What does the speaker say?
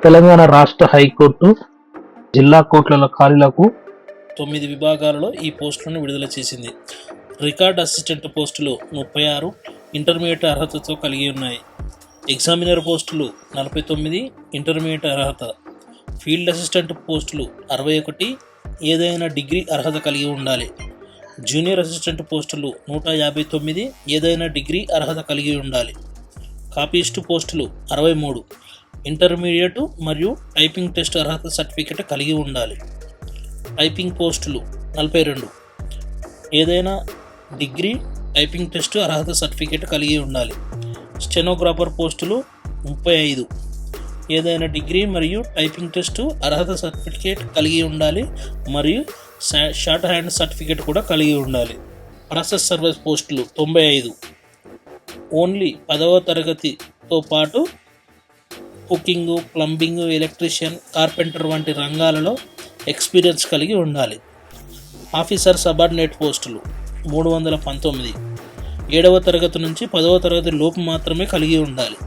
తెలంగాణ రాష్ట్ర హైకోర్టు జిల్లా కోర్టుల ఖాళీలకు 9 విభాగాలలో ఈ పోస్టులను విడుదల చేసింది. రికార్డ్ అసిస్టెంట్ పోస్టులు 36 ఇంటర్మీడియట్ అర్హతతో కలిగి ఉన్నాయి. ఎగ్జామినర్ పోస్టులు 49 ఇంటర్మీడియట్ అర్హత. ఫీల్డ్ అసిస్టెంట్ పోస్టులు 61 ఏదైనా డిగ్రీ అర్హత కలిగి ఉండాలి. జూనియర్ అసిస్టెంట్ పోస్టులు 159 ఏదైనా డిగ్రీ అర్హత కలిగి ఉండాలి. కాపీస్టు పోస్టులు 63 ఇంటర్మీడియట్ మరియు టైపింగ్ టెస్ట్ అర్హత సర్టిఫికెట్ కలిగి ఉండాలి. టైపింగ్ పోస్టులు 42 ఏదైనా డిగ్రీ టైపింగ్ టెస్ట్ అర్హత సర్టిఫికెట్ కలిగి ఉండాలి. స్టెనోగ్రాఫర్ పోస్టులు 35 ఏదైనా డిగ్రీ మరియు టైపింగ్ టెస్ట్ అర్హత సర్టిఫికేట్ కలిగి ఉండాలి మరియు షార్ట్ హ్యాండ్ సర్టిఫికేట్ కూడా కలిగి ఉండాలి. ప్రాసెస్ సర్వీస్ పోస్టులు 95 ఓన్లీ 10వ తరగతితో పాటు కుకింగ్, ప్లంబింగ్, ఎలక్ట్రీషియన్, కార్పెంటర్ వంటి రంగాలలో ఎక్స్పీరియన్స్ కలిగి ఉండాలి. ఆఫీసర్ సబార్డినేట్ పోస్టులు 319 7వ తరగతి నుంచి 10వ తరగతి లోపు మాత్రమే కలిగి ఉండాలి.